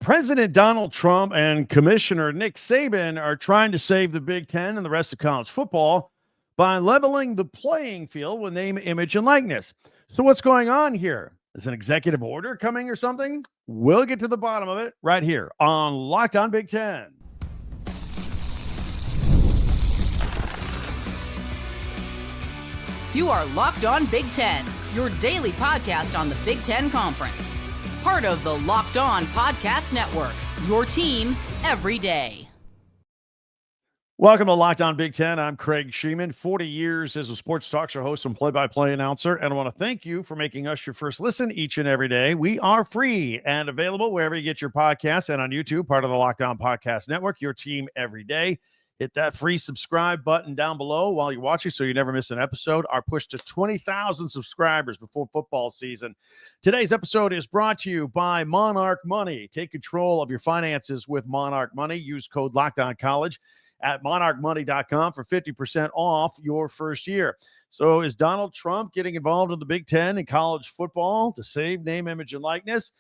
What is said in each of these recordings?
President Donald Trump and Commissioner Nick Saban are trying to save the Big Ten and the rest of college football by leveling the playing field with name, image, and likeness. So what's going on here? Is an executive order coming or something? We'll get to the bottom of it right here on Locked On Big Ten. You are Locked On Big Ten, your daily podcast on the Big Ten Conference. Part of the Locked On Podcast Network, your team every day. Welcome to Locked On Big Ten. I'm Craig Sheeman, 40 years as a sports talk show host and play-by-play announcer, and I want to thank you for making us your first listen each and every day. We are free and available wherever you get your podcasts and on YouTube, part of the Locked On Podcast Network, your team every day. Hit that free subscribe button down below while you're watching so you never miss an episode. Our push to 20,000 subscribers before football season. Today's episode is brought to you by Monarch Money. Take control of your finances with Monarch Money. Use code LOCKEDONCollege at monarchmoney.com for 50% off your first year. So is Donald Trump getting involved in the Big Ten and college football to save name, image, and likeness?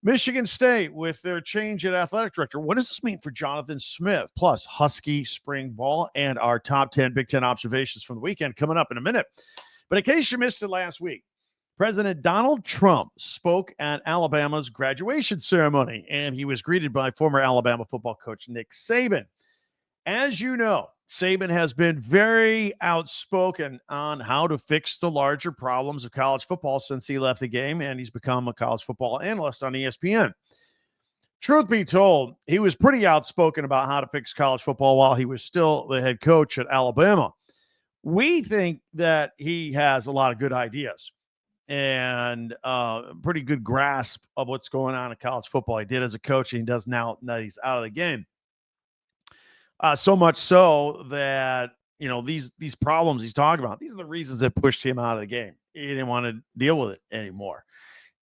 Michigan State with their change at athletic director. What does this mean for Jonathan Smith? Plus Husky spring ball and our top 10 Big Ten observations from the weekend coming up in a minute. But in case you missed it last week, President Donald Trump spoke at Alabama's graduation ceremony, and he was greeted by former Alabama football coach Nick Saban. As you know, Saban has been very outspoken on how to fix the larger problems of college football since he left the game, and he's become a college football analyst on ESPN. Truth be told, he was pretty outspoken about how to fix college football while he was still the head coach at Alabama. We think that he has a lot of good ideas and pretty good grasp of what's going on in college football. He did as a coach, and he does now that he's out of the game. So much so that, you know, these problems he's talking about, these are the reasons that pushed him out of the game. He didn't want to deal with it anymore.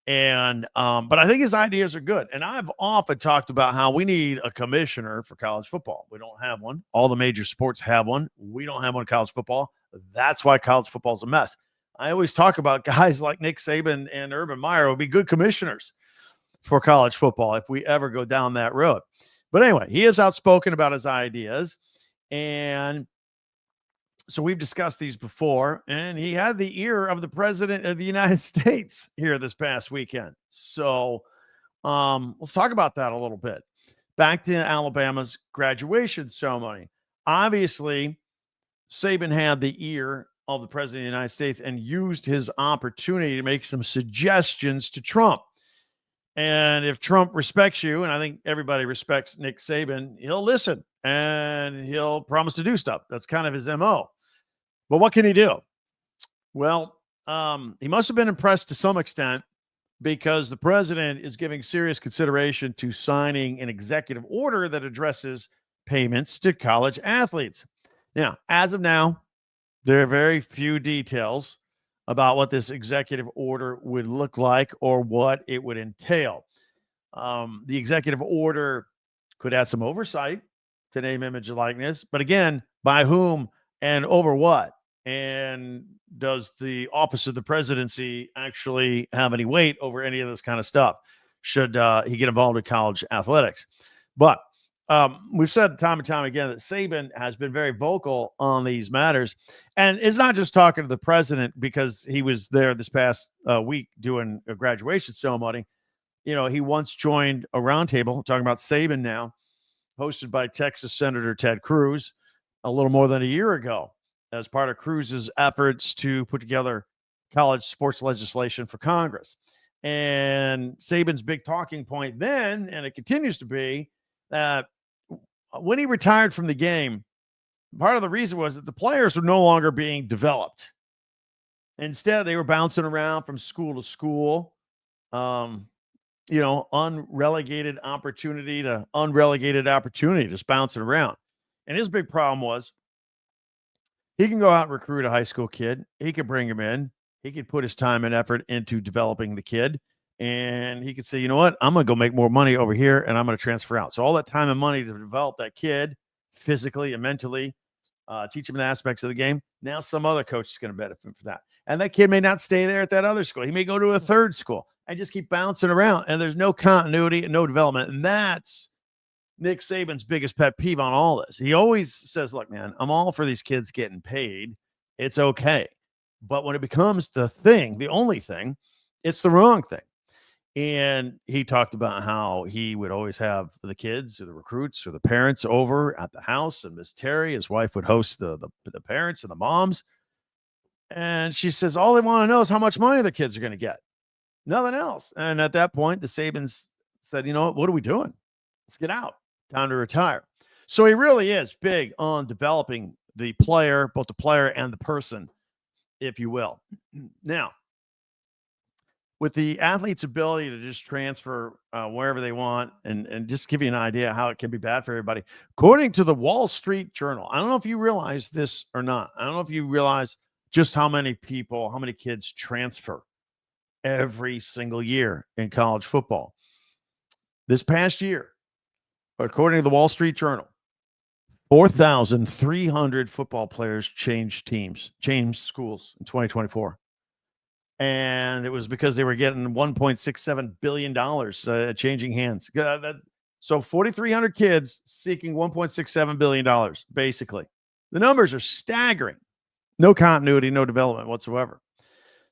And, but I think his ideas are good. And I've often talked about how we need a commissioner for college football. We don't have one. All the major sports have one. We don't have one in college football. That's why college football is a mess. I always talk about guys like Nick Saban and Urban Meyer would be good commissioners for college football if we ever go down that road. But anyway, he is outspoken about his ideas, and so we've discussed these before, and he had the ear of the president of the United States here this past weekend. So let's talk about that a little bit. Back to Alabama's graduation ceremony. Obviously, Saban had the ear of the president of the United States and used his opportunity to make some suggestions to Trump. And if Trump respects you, and I think everybody respects Nick Saban, he'll listen and he'll promise to do stuff. That's kind of his MO. But what can he do? Well, he must have been impressed to some extent because the president is giving serious consideration to signing an executive order that addresses payments to college athletes. Now, as of now, there are very few details about what this executive order would look like or what it would entail. The executive order could add some oversight to name, image, and likeness, but again, by whom and over what? And does the office of the presidency actually have any weight over any of this kind of stuff? Should he get involved in college athletics? But we've said time and time again that Saban has been very vocal on these matters. And it's not just talking to the president because he was there this past week doing a graduation ceremony. You know, he once joined a roundtable, talking about Saban now, hosted by Texas Senator Ted Cruz a little more than a year ago as part of Cruz's efforts to put together college sports legislation for Congress. And Saban's big talking point then, and it continues to be, that when he retired from the game, part of the reason was that the players were no longer being developed. Instead, they were bouncing around from school to school, unrelegated opportunity to unrelegated opportunity, just bouncing around. And his big problem was he can go out and recruit a high school kid. He could bring him in. He could put his time and effort into developing the kid. And he could say, you know what, I'm going to go make more money over here and I'm going to transfer out. So all that time and money to develop that kid physically and mentally, teach him the aspects of the game. Now some other coach is going to benefit from that. And that kid may not stay there at that other school. He may go to a third school. and just keep bouncing around. And there's no continuity and no development. And that's Nick Saban's biggest pet peeve on all this. He always says, look, man, I'm all for these kids getting paid. It's okay. But when it becomes the thing, the only thing, it's the wrong thing. And he talked about how he would always have the kids or the recruits or the parents over at the house, and Miss Terry, his wife, would host the parents and the moms. And she says, all they want to know is how much money the kids are going to get. Nothing else. And at that point, the Sabans said, you know, what are we doing? Let's get out. Time to retire. So he really is big on developing the player, both the player and the person, if you will. Now, with the athlete's ability to just transfer wherever they want and just give you an idea how it can be bad for everybody. According to the Wall Street Journal, I don't know if you realize this or not. I don't know if you realize just how many people, how many kids transfer every single year in college football. This past year, according to the Wall Street Journal, 4,300 football players changed schools in 2024. And it was because they were getting $1.67 billion changing hands. So 4,300 kids seeking $1.67 billion, basically. The numbers are staggering. No continuity, no development whatsoever.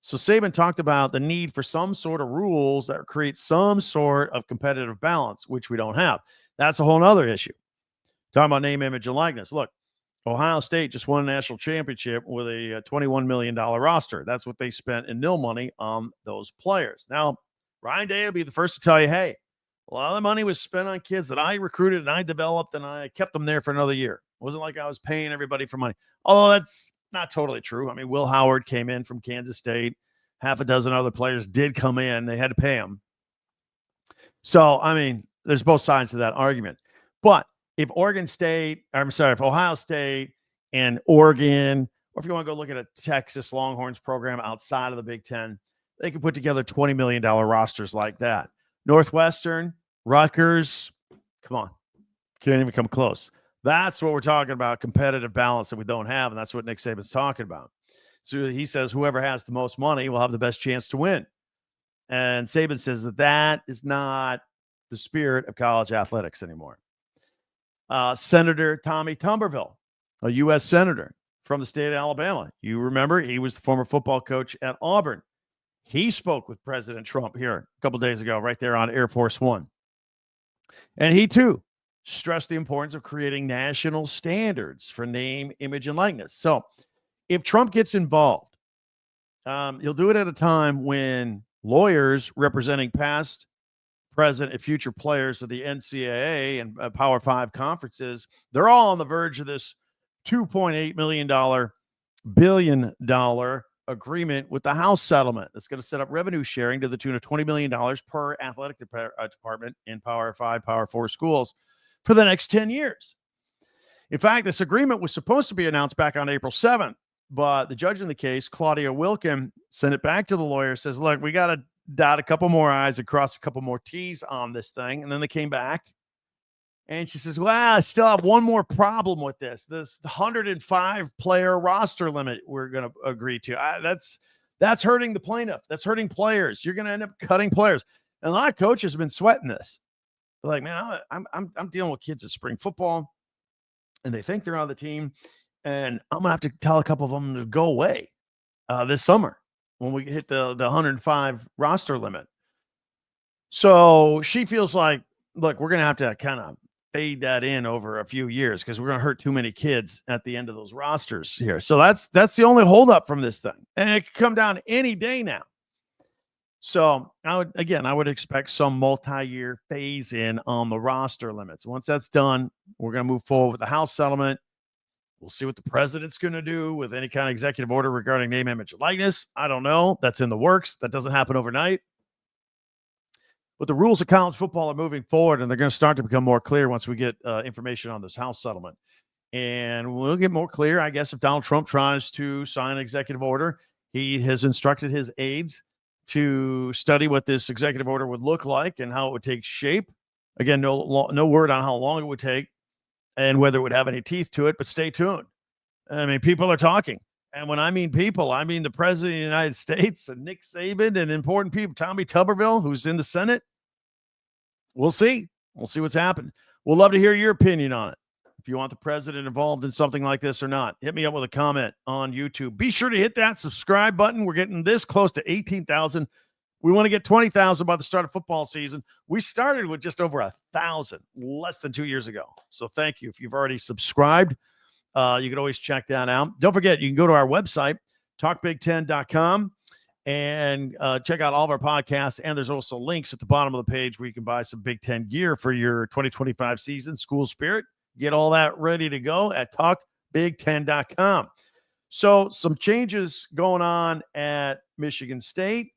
So Saban talked about the need for some sort of rules that create some sort of competitive balance, which we don't have. That's a whole other issue. Talking about name, image, and likeness. Look, Ohio State just won a national championship with a $21 million roster. That's what they spent in NIL money on those players. Now, Ryan Day will be the first to tell you, hey, a lot of the money was spent on kids that I recruited and I developed and I kept them there for another year. It wasn't like I was paying everybody for money. Although that's not totally true. I mean, Will Howard came in from Kansas State. Half a dozen other players did come in. They had to pay them. So, I mean, there's both sides to that argument. But if if Ohio State and Oregon, or if you want to go look at a Texas Longhorns program outside of the Big Ten, they can put together $20 million rosters like that. Northwestern, Rutgers, come on, can't even come close. That's what we're talking about, competitive balance that we don't have, and that's what Nick Saban's talking about. So he says whoever has the most money will have the best chance to win. And Saban says that is not the spirit of college athletics anymore. Senator Tommy Tuberville, a U.S. senator from the state of Alabama. You remember he was the former football coach at Auburn. He spoke with President Trump here a couple days ago, right there on Air Force One. And he, too, stressed the importance of creating national standards for name, image, and likeness. So if Trump gets involved, he'll do it at a time when lawyers representing past, present, and future players of the NCAA and Power 5 conferences, they're all on the verge of this $2.8 billion agreement with the House settlement that's going to set up revenue sharing to the tune of $20 million per athletic department in Power 5, Power 4 schools for the next 10 years. In fact, this agreement was supposed to be announced back on April 7th, but the judge in the case, Claudia Wilkin, sent it back to the lawyer, says, look, we got to dot a couple more I's and cross a couple more T's on this thing. And then they came back and she says, well, I still have one more problem with this 105 player roster limit we're going to agree to. That's hurting the plaintiff. That's hurting players. You're going to end up cutting players. And a lot of coaches have been sweating this. They're like, man, I'm dealing with kids at spring football and they think they're on the team. And I'm going to have to tell a couple of them to go away this summer when we hit the 105 roster limit. So she feels like, look, we're going to have to kind of fade that in over a few years because we're going to hurt too many kids at the end of those rosters here. So that's the only holdup from this thing. And it could come down any day now. So I would expect some multi-year phase in on the roster limits. Once that's done, we're going to move forward with the House settlement. We'll see what the president's going to do with any kind of executive order regarding name, image, and likeness. I don't know. That's in the works. That doesn't happen overnight. But the rules of college football are moving forward, and they're going to start to become more clear once we get information on this House settlement. And we'll get more clear, I guess, if Donald Trump tries to sign an executive order. He has instructed his aides to study what this executive order would look like and how it would take shape. Again, no word on how long it would take and whether it would have any teeth to it, but stay tuned. I mean, people are talking. And when I mean people, I mean the president of the United States and Nick Saban and important people, Tommy Tuberville, who's in the Senate. We'll see. We'll see what's happened. We'll love to hear your opinion on it. If you want the president involved in something like this or not, hit me up with a comment on YouTube. Be sure to hit that subscribe button. We're getting this close to 18,000. We want to get 20,000 by the start of football season. We started with just over 1,000 less than 2 years ago. So thank you. If you've already subscribed, you can always check that out. Don't forget, you can go to our website, talkbig10.com, and check out all of our podcasts. And there's also links at the bottom of the page where you can buy some Big Ten gear for your 2025 season, school spirit. Get all that ready to go at talkbig10.com. So some changes going on at Michigan State.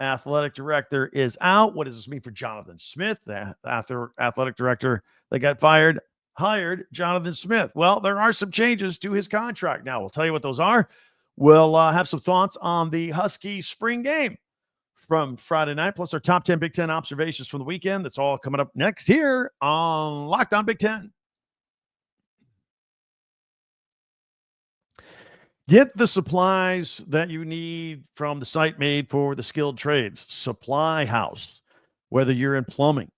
Athletic director is out. What does this mean for Jonathan Smith? The athletic director that got fired hired Jonathan Smith. Well, there are some changes to his contract. Now, we'll tell you what those are. We'll have some thoughts on the Husky spring game from Friday night, plus our top 10 Big Ten observations from the weekend. That's all coming up next here on Locked On Big Ten. Get the supplies that you need from the site made for the skilled trades, Supply House. Whether you're in plumbing,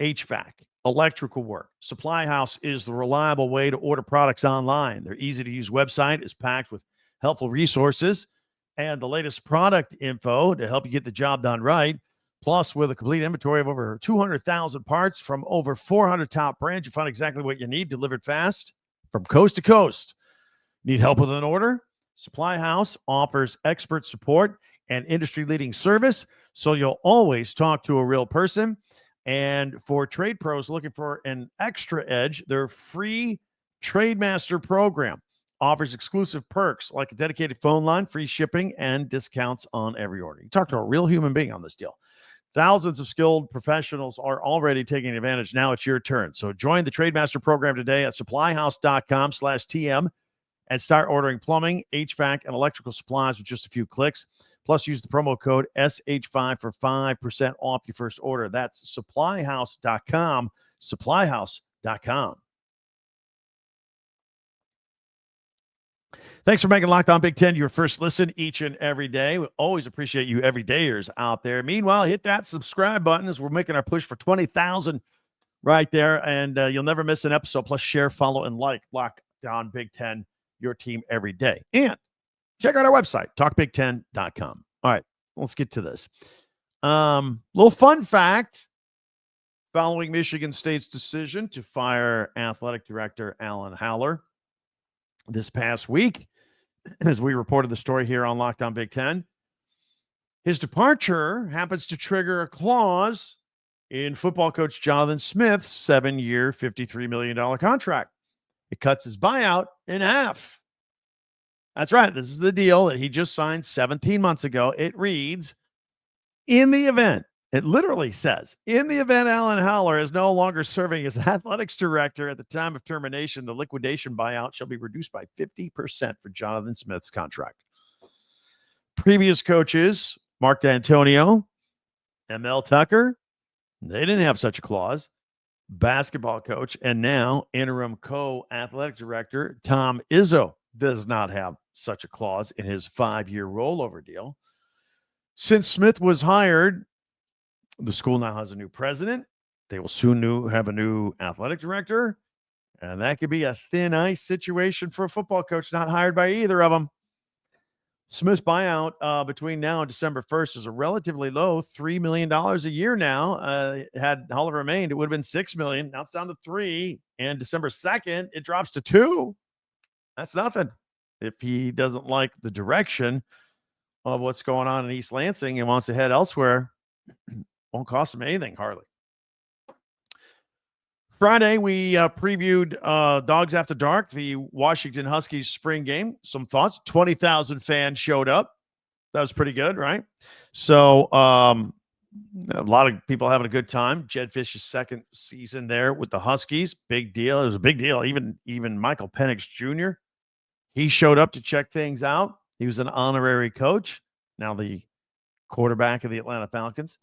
HVAC, electrical work, Supply House is the reliable way to order products online. Their easy-to-use website is packed with helpful resources and the latest product info to help you get the job done right. Plus, with a complete inventory of over 200,000 parts from over 400 top brands, you find exactly what you need delivered fast from coast to coast. Need help with an order? Supply House offers expert support and industry-leading service, so you'll always talk to a real person. And for trade pros looking for an extra edge, their free Trademaster program offers exclusive perks like a dedicated phone line, free shipping, and discounts on every order. You talk to a real human being on this deal. Thousands of skilled professionals are already taking advantage. Now it's your turn. So join the Trademaster program today at supplyhouse.com/TM. and start ordering plumbing, HVAC, and electrical supplies with just a few clicks. Plus, use the promo code SH5 for 5% off your first order. That's supplyhouse.com, supplyhouse.com. Thanks for making Locked On Big Ten your first listen each and every day. We always appreciate you everydayers out there. Meanwhile, hit that subscribe button as we're making our push for 20,000 right there, and you'll never miss an episode. Plus, share, follow, and like Locked On Big Ten, your team every day. And check out our website, talkbig10.com. All right, let's get to this. Little fun fact. Following Michigan State's decision to fire athletic director Alan Haller this past week, as we reported the story here on Locked On Big Ten, his departure happens to trigger a clause in football coach Jonathan Smith's 7-year, $53 million contract. It cuts his buyout in half. That's right. This is the deal that he just signed 17 months ago. It reads, in the event, it literally says, in the event Alan Haller is no longer serving as athletics director at the time of termination, the liquidation buyout shall be reduced by 50% for Jonathan Smith's contract. Previous coaches, Mark D'Antonio, ML Tucker, they didn't have such a clause. Basketball coach and now interim co-athletic director Tom Izzo does not have such a clause in his 5-year rollover deal. Since Smith was hired, the school now has a new president. They will soon have a new athletic director, and that could be a thin ice situation for a football coach not hired by either of them. Smith's buyout between now and December 1st is a relatively low $3 million a year now. Had Haller remained, it would have been $6 million. Now it's down to $3 million. And December 2nd, it drops to $2 million. That's nothing. If he doesn't like the direction of what's going on in East Lansing and wants to head elsewhere, won't cost him anything, hardly. Friday, we previewed Dogs After Dark, the Washington Huskies spring game. Some thoughts. 20,000 fans showed up. That was pretty good, right? So a lot of people having a good time. Jed Fish's second season there with the Huskies. Big deal. It was a big deal. Even Michael Penix Jr., he showed up to check things out. He was an honorary coach, now the quarterback of the Atlanta Falcons.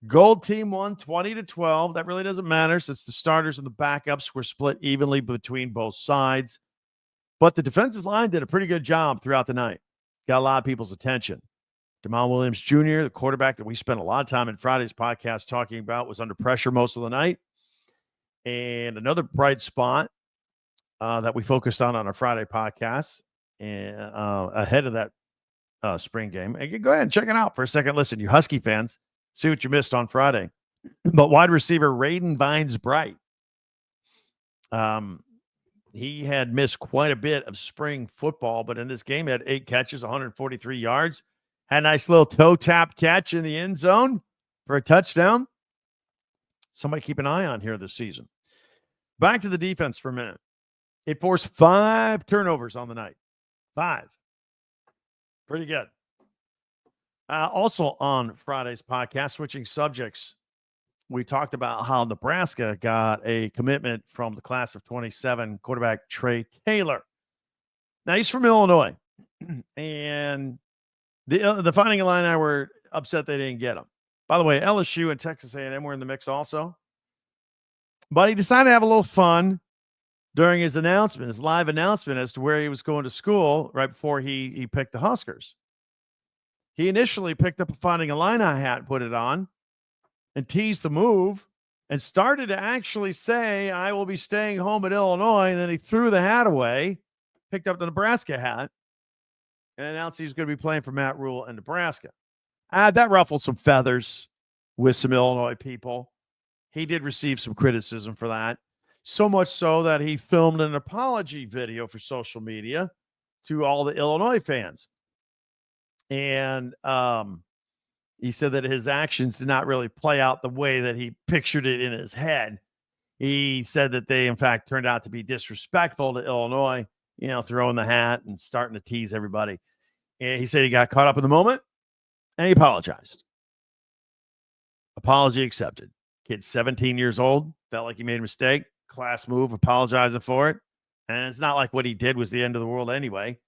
Gold team won 20-12. That really doesn't matter since the starters and the backups were split evenly between both sides. But the defensive line did a pretty good job throughout the night. Got a lot of people's attention. Jamal Williams Jr., the quarterback that we spent a lot of time in Friday's podcast talking about, was under pressure most of the night. And another bright spot that we focused on our Friday podcast and ahead of that spring game. And go ahead and check it out for a second. Listen, you Husky fans, see what you missed on Friday. But wide receiver Raiden Vines-Bright, he had missed quite a bit of spring football, but in this game, he had 8 catches, 143 yards. Had a nice little toe tap catch in the end zone for a touchdown. Somebody keep an eye on here this season. Back to the defense for a minute. It forced 5 turnovers on the night. 5. Pretty good. Also on Friday's podcast, switching subjects, we talked about how Nebraska got a commitment from the class of 27 quarterback Trey Taylor. Now, he's from Illinois, and the Fighting Illini were upset they didn't get him. By the way, LSU and Texas A&M were in the mix also. But he decided to have a little fun during his announcement, his live announcement as to where he was going to school right before he picked the Huskers. He initially picked up a Fighting Illini hat and put it on and teased the move and started to actually say, I will be staying home at Illinois. And then he threw the hat away, picked up the Nebraska hat, and announced he's going to be playing for Matt Rule in Nebraska. That ruffled some feathers with some Illinois people. He did receive some criticism for that. So much so that he filmed an apology video for social media to all the Illinois fans. And he said that his actions did not really play out the way that he pictured it in his head. He said that they, in fact, turned out to be disrespectful to Illinois, throwing the hat and starting to tease everybody. And he said he got caught up in the moment and he apologized. Apology accepted. Kid's 17 years old, felt like he made a mistake. Class move, apologizing for it. And it's not like what he did was the end of the world anyway.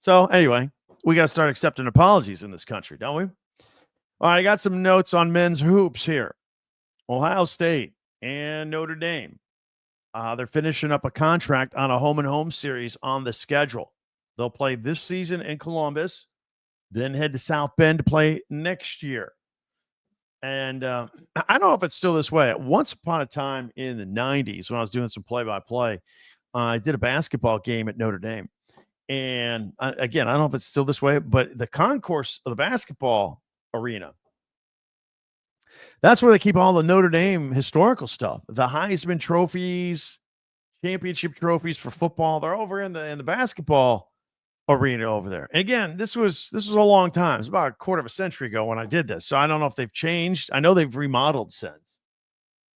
So anyway, we got to start accepting apologies in this country, don't we? All right, I got some notes on men's hoops here. Ohio State and Notre Dame. They're finishing up a contract on a home-and-home series on the schedule. They'll play this season in Columbus, then head to South Bend to play next year. And I don't know if it's still this way. Once upon a time in the 90s, when I was doing some play-by-play, I did a basketball game at Notre Dame. And again, I don't know if it's still this way, but the concourse of the basketball arena, that's where they keep all the Notre Dame historical stuff. The Heisman trophies, championship trophies for football, they're over in the basketball arena over there. And again, this was a long time. It's about a quarter of a century ago when I did this. So I don't know if they've changed. I know they've remodeled since.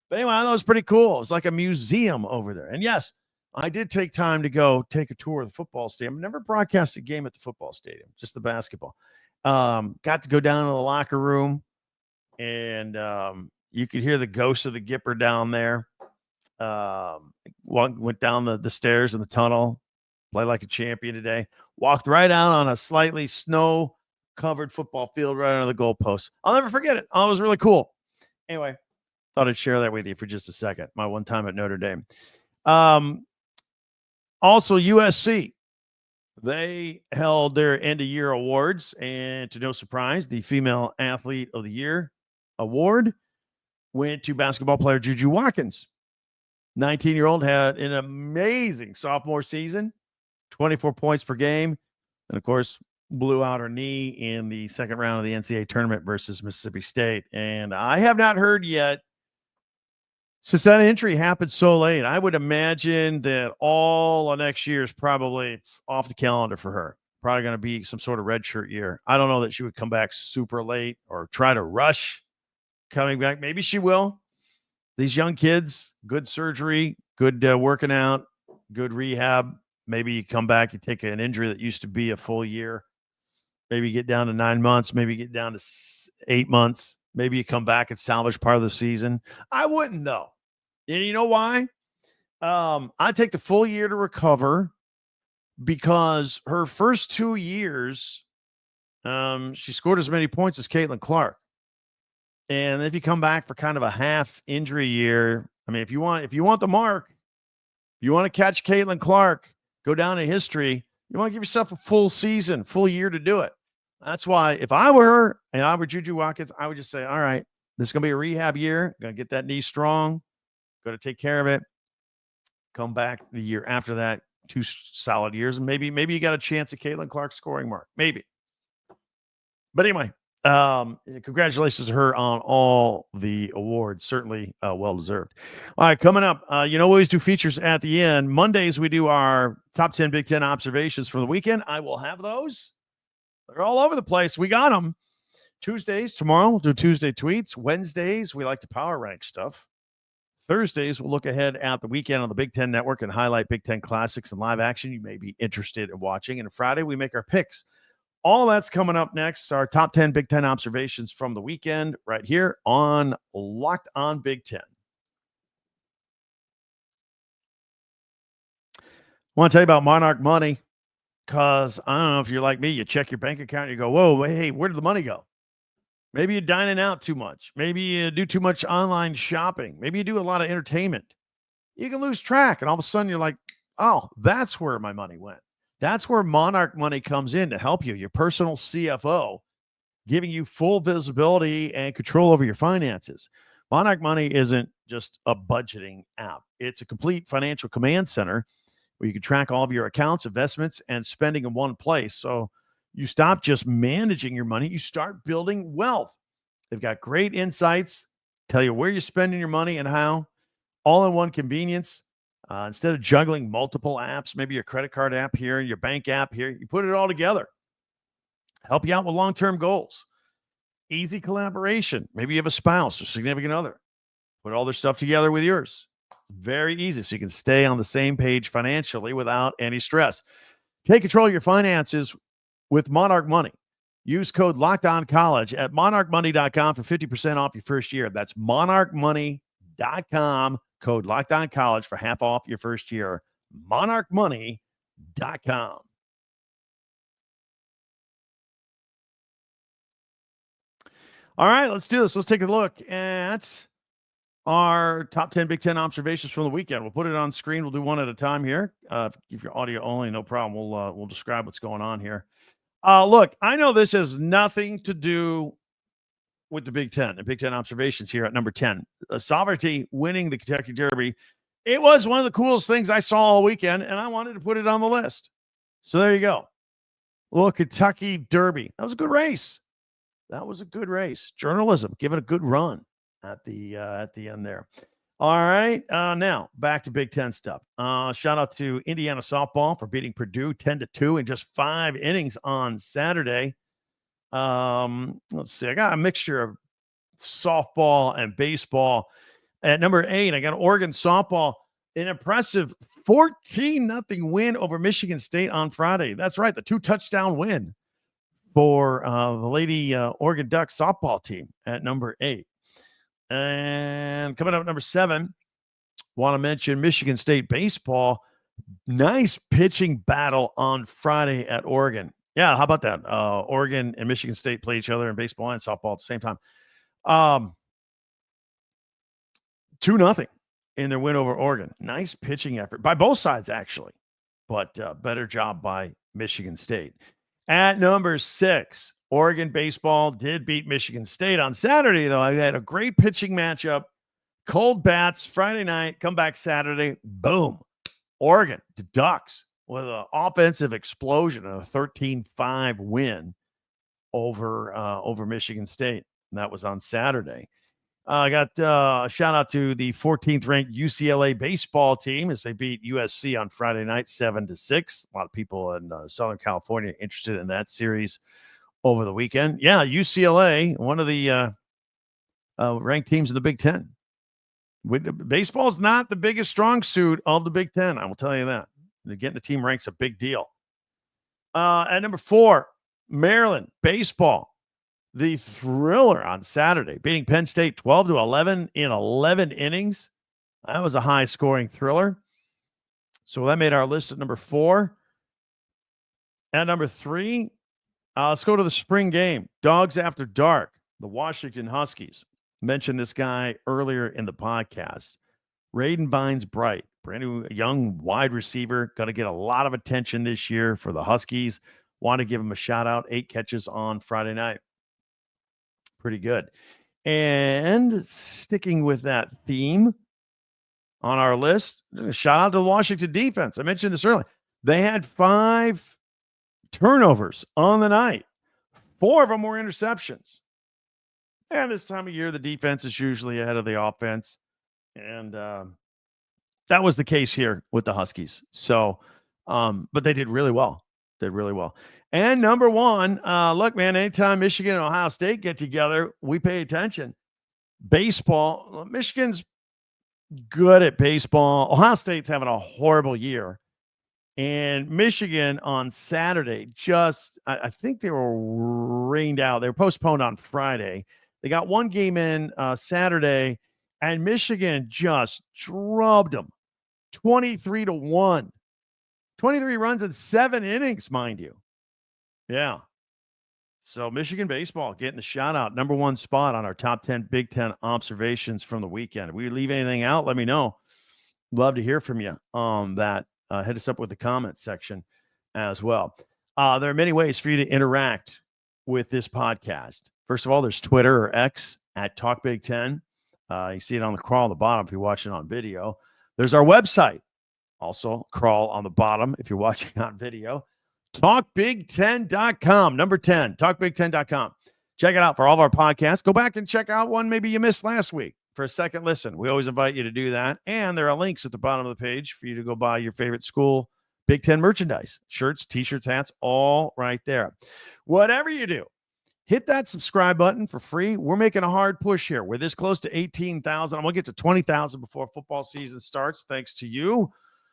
But anyway, I thought it was pretty cool. It's like a museum over there. And yes, I did take time to go take a tour of the football stadium. I never broadcast a game at the football stadium, just the basketball. Got to go down to the locker room, and you could hear the ghost of the Gipper down there. Went down the stairs in the tunnel, played like a champion today. Walked right out on a slightly snow-covered football field right under the goalpost. I'll never forget it. Oh, it was really cool. Anyway, thought I'd share that with you for just a second. My one time at Notre Dame. Also, USC. They held their end-of-year awards, and to no surprise, the Female Athlete of the Year award went to basketball player Juju Watkins. 19-year-old had an amazing sophomore season, 24 points per game, and, of course, blew out her knee in the second round of the NCAA tournament versus Mississippi State. And I have not heard yet, since that injury happened so late, I would imagine that all of next year is probably off the calendar for her. Probably going to be some sort of redshirt year. I don't know that she would come back super late or try to rush coming back. Maybe she will. These young kids, good surgery, good working out, good rehab. Maybe you come back, you take an injury that used to be a full year. Maybe you get down to 9 months. Maybe you get down to 8 months. Maybe you come back and salvage part of the season. I wouldn't, though. And you know why? I take the full year to recover because her first 2 years, she scored as many points as Caitlin Clark. And if you come back for kind of a half injury year, I mean, if you want the mark, you want to catch Caitlin Clark, go down in history, you want to give yourself a full season, full year to do it. That's why if I were her and I were Juju Watkins, I would just say, all right, this is going to be a rehab year. Going to get that knee strong. Going to take care of it. Come back the year after that, 2 solid years. And maybe you got a chance at Caitlin Clark's scoring mark. Maybe. But anyway, congratulations to her on all the awards. Certainly well-deserved. All right, coming up, we always do features at the end. Mondays, we do our top 10 Big Ten observations for the weekend. I will have those. They're all over the place. We got them. Tuesdays, tomorrow, we'll do Tuesday tweets. Wednesdays, we like to power rank stuff. Thursdays, we'll look ahead at the weekend on the Big Ten Network and highlight Big Ten classics and live action you may be interested in watching. And Friday, we make our picks. All that's coming up next. Our top 10 Big Ten observations from the weekend right here on Locked On Big Ten. I want to tell you about Monarch Money because I don't know if you're like me, you check your bank account and you go, whoa, hey, where did the money go? Maybe you're dining out too much. Maybe you do too much online shopping. Maybe you do a lot of entertainment. You can lose track, and all of a sudden you're like, oh, that's where my money went. That's where Monarch Money comes in to help you, your personal CFO, giving you full visibility and control over your finances. Monarch Money isn't just a budgeting app. It's a complete financial command center where you can track all of your accounts, investments, and spending in one place. So you stop just managing your money. You start building wealth. They've got great insights, tell you where you're spending your money and how, all in one convenience. Instead of juggling multiple apps, maybe your credit card app here, your bank app here, you put it all together. Help you out with long-term goals. Easy collaboration. Maybe you have a spouse or significant other. Put all their stuff together with yours. It's very easy so you can stay on the same page financially without any stress. Take control of your finances with Monarch Money. Use code LOCKEDONCollege at monarchmoney.com for 50% off your first year. That's monarchmoney.com. Code LOCKEDONCollege for half off your first year. monarchmoney.com. All right, let's do this. Let's take a look at our top 10 Big Ten observations from the weekend. We'll put it on screen. We'll do one at a time here. If you're audio only, no problem. We'll describe what's going on here. Look, I know this has nothing to do with the Big Ten and Big Ten observations here at number 10. Sovereignty winning the Kentucky Derby. It was one of the coolest things I saw all weekend, and I wanted to put it on the list. So there you go. Little Kentucky Derby. That was a good race. Journalism, give it a good run at the end there. All right. Now back to Big Ten stuff. Shout out to Indiana softball for beating Purdue 10-2 in just 5 innings on Saturday. Let's see. I got a mixture of softball and baseball. At number 8, I got Oregon softball, an impressive 14-0 win over Michigan State on Friday. That's right, the 2-touchdown win for the Lady Oregon Ducks softball team at number 8. And coming up at number 7, want to mention Michigan State baseball. Nice pitching battle on Friday at Oregon. Yeah, how about that? Oregon and Michigan State play each other in baseball and softball at the same time. 2-0 in their win over Oregon. Nice pitching effort by both sides, actually, but better job by Michigan State. At number 6, Oregon baseball did beat Michigan State on Saturday, though. I had a great pitching matchup. Cold bats Friday night, come back Saturday. Boom. Oregon, the Ducks, with an offensive explosion, a 13-5 win over Michigan State. And that was on Saturday. I got a shout out to the 14th ranked UCLA baseball team as they beat USC on Friday night 7-6. A lot of people in Southern California interested in that series over the weekend. Yeah, UCLA, one of the ranked teams in the Big Ten. Baseball is not the biggest strong suit of the Big Ten. I will tell you that. Getting the team ranks a big deal. At number 4, Maryland baseball. The thriller on Saturday, beating Penn State 12-11 in 11 innings. That was a high-scoring thriller. So that made our list at number 4. At number 3, let's go to the spring game. Dogs After Dark, the Washington Huskies. Mentioned this guy earlier in the podcast. Raiden Vines-Bright, brand new young wide receiver, going to get a lot of attention this year for the Huskies. Want to give him a shout out. 8 catches on Friday night. Pretty good. And sticking with that theme on our list, shout out to the Washington defense. I mentioned this earlier. They had 5 turnovers on the night. 4 of them were interceptions. And this time of year, the defense is usually ahead of the offense. And that was the case here with the Huskies. So, but they did really well. And number 1, look, man, anytime Michigan and Ohio State get together, we pay attention. Baseball, Michigan's good at baseball. Ohio State's having a horrible year. And Michigan on Saturday I think they were rained out. They were postponed on Friday. They got 1 game in Saturday, and Michigan just drubbed them 23-1. 23 runs in 7 innings, mind you. Yeah. So Michigan baseball getting the shout out. Number 1 spot on our top 10 Big Ten observations from the weekend. If we leave anything out, let me know. Love to hear from you on that. Hit us up with the comments section as well. There are many ways for you to interact with this podcast. First of all, there's Twitter or X at Talk Big Ten. You see it on the crawl on the bottom if you're watching on video. There's our website. Also, crawl on the bottom if you're watching on video. TalkBig10.com. Number 10, TalkBig10.com. Check it out for all of our podcasts. Go back and check out one maybe you missed last week for a second listen. We always invite you to do that. And there are links at the bottom of the page for you to go buy your favorite school Big Ten merchandise, shirts, T-shirts, hats, all right there. Whatever you do, hit that subscribe button for free. We're making a hard push here. We're this close to 18,000. I'm going to get to 20,000 before football season starts, thanks to you.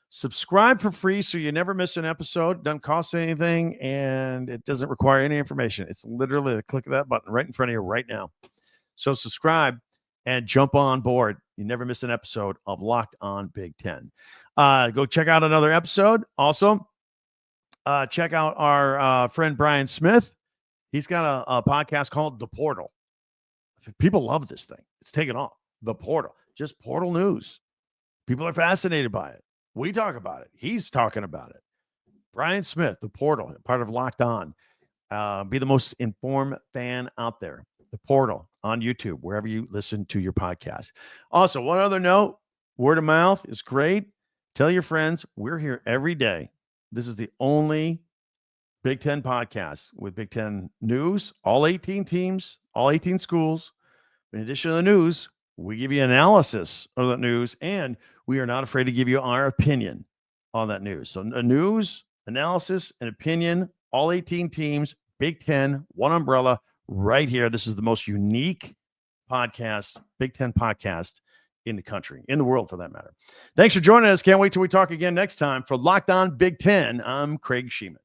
Subscribe for free so you never miss an episode. Doesn't cost anything, and it doesn't require any information. It's literally the click of that button right in front of you right now. So subscribe and jump on board. You never miss an episode of Locked On Big Ten. Go check out another episode. Also, check out our friend Brian Smith. He's got a podcast called The Portal. People love this thing. It's taken off. The Portal. Just portal news. People are fascinated by it. We talk about it. He's talking about it. Brian Smith, The Portal, part of Locked On. Be the most informed fan out there. The Portal on YouTube, wherever you listen to your podcast. Also, one other note, word of mouth is great. Tell your friends, we're here every day. This is the only Big Ten podcast with Big Ten news, all 18 teams, all 18 schools. In addition to the news, we give you analysis of that news, and we are not afraid to give you our opinion on that news. So news, analysis, and opinion, all 18 teams, Big Ten, one umbrella, right here. This is the most unique podcast, Big Ten podcast in the country, in the world for that matter. Thanks for joining us. Can't wait till we talk again next time. For Locked On Big Ten, I'm Craig Sheeman.